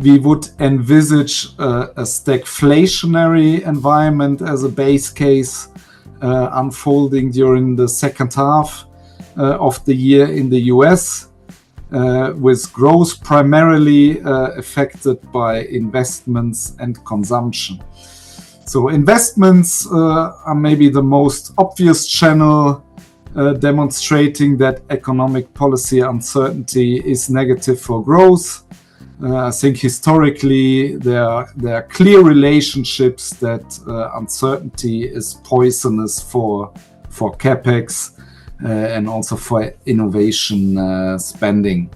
we would envisage a stagflationary environment as a base case unfolding during the second half of the year in the US, with growth primarily affected by investments and consumption. So investments are maybe the most obvious channel demonstrating that economic policy uncertainty is negative for growth. I think historically there are clear relationships that uncertainty is poisonous for capex and also for innovation spending.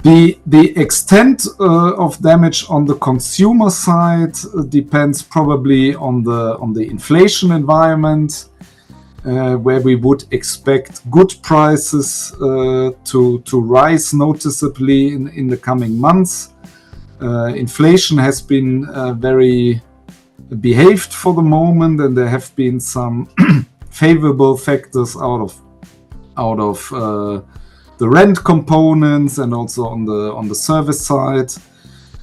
The extent of damage on the consumer side depends probably on the inflation environment, where we would expect good prices to rise noticeably in the coming months. Inflation has been very behaved for the moment, and there have been some favorable factors out of the rent components and also on the service side.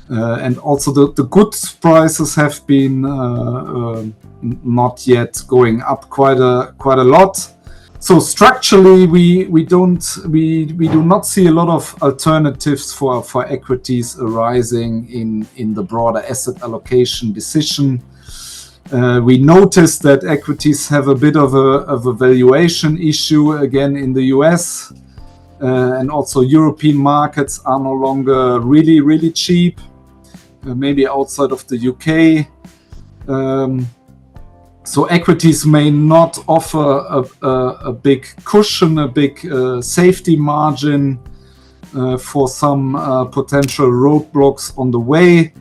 And also the goods prices have been not yet going up quite a lot. So structurally, we do not see a lot of alternatives for equities arising in the broader asset allocation decision. We noticed that equities have a bit of a valuation issue again in the US, and also European markets are no longer really cheap. Maybe outside of the UK. So equities may not offer a big cushion, a big safety margin for some potential roadblocks on the way.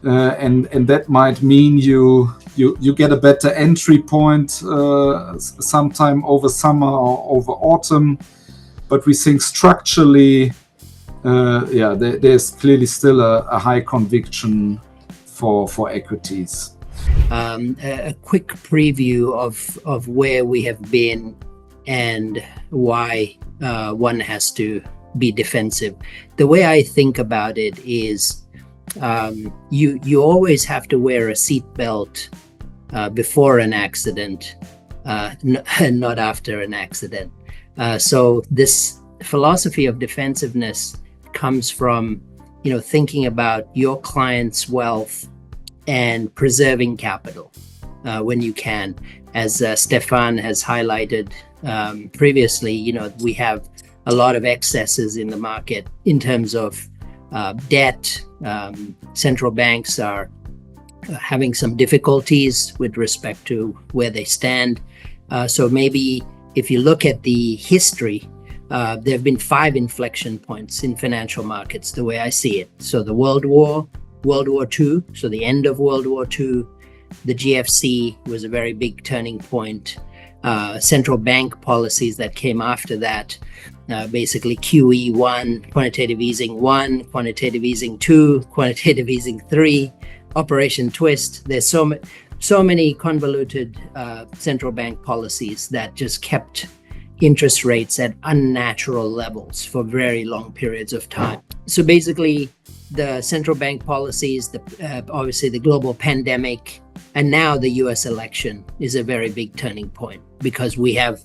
And that might mean you get a better entry point sometime over summer or over autumn. But we think structurally, there's clearly still a high conviction for equities. A quick preview of where we have been and why one has to be defensive. The way I think about it is you always have to wear a seatbelt before an accident, not after an accident. So this philosophy of defensiveness comes from, thinking about your client's wealth and preserving capital when you can. As Stefan has highlighted previously, we have a lot of excesses in the market in terms of debt. Central banks are having some difficulties with respect to where they stand. So maybe if you look at the history, there have been 5 inflection points in financial markets, the way I see it. So the World War II, so the end of World War II, the GFC was a very big turning point. Central bank policies that came after that, basically QE1, quantitative easing 1, quantitative easing 2, quantitative easing 3, Operation Twist. There's so many convoluted central bank policies that just kept interest rates at unnatural levels for very long periods of time. So basically, the central bank policies, obviously the global pandemic, and now the US election is a very big turning point, because we have,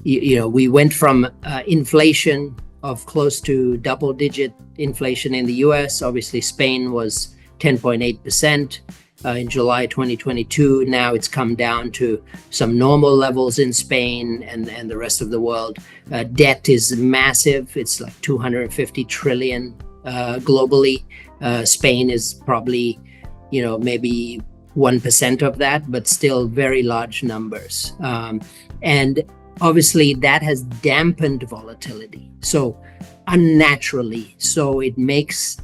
we went from inflation of close to double-digit inflation in the US. Obviously, Spain was 10.8%. In July 2022. Now it's come down to some normal levels in Spain and the rest of the world. Debt is massive. It's like 250 trillion globally. Spain is probably, maybe 1% of that, but still very large numbers. And obviously that has dampened volatility. So unnaturally, so it makes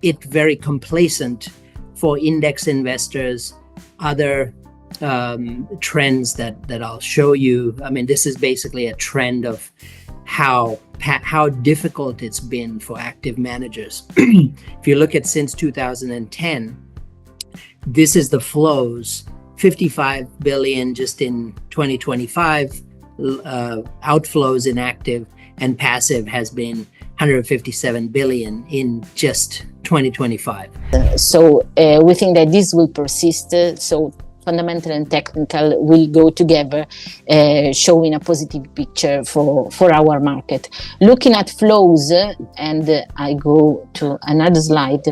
it very complacent for index investors. Other trends that I'll show you. I mean, this is basically a trend of how difficult it's been for active managers. If you look at since 2010, this is the flows, 55 billion just in 2025, outflows in active, and passive has been 157 billion in just 2025. So we think that this will persist. So fundamental and technical will go together, showing a positive picture for our market. Looking at flows, and I go to another slide.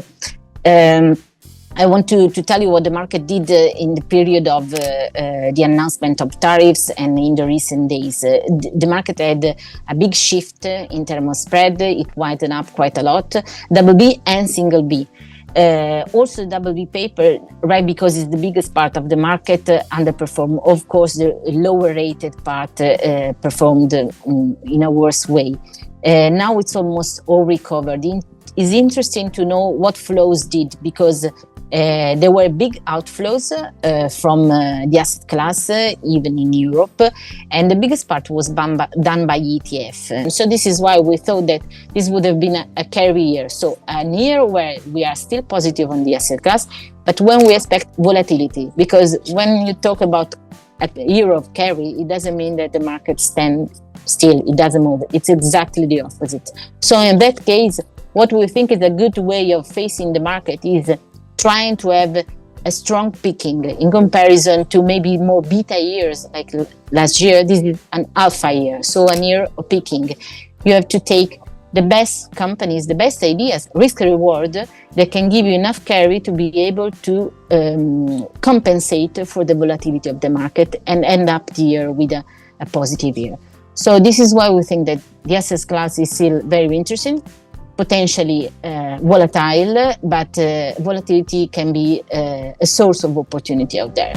I want to tell you what the market did in the period of the announcement of tariffs and in the recent days. The market had a big shift in terms of spread. It widened up quite a lot, double B and single B. Also, double B paper, right, because it's the biggest part of the market, underperformed. Of course, the lower rated part performed in a worse way. Now it's almost all recovered. It's interesting to know what flows did, because there were big outflows from the asset class, even in Europe, and the biggest part was done by ETF. So this is why we thought that this would have been a carry year. So a year where we are still positive on the asset class, but when we expect volatility, because when you talk about a year of carry, it doesn't mean that the market stands still, it doesn't move. It's exactly the opposite. So in that case, what we think is a good way of facing the market is trying to have a strong picking in comparison to maybe more beta years like last year. This is an alpha year, so a year of picking. You have to take the best companies, the best ideas, risk reward, that can give you enough carry to be able to compensate for the volatility of the market and end up the year with a positive year. So this is why we think that the asset class is still very interesting, potentially volatile, but volatility can be a source of opportunity out there.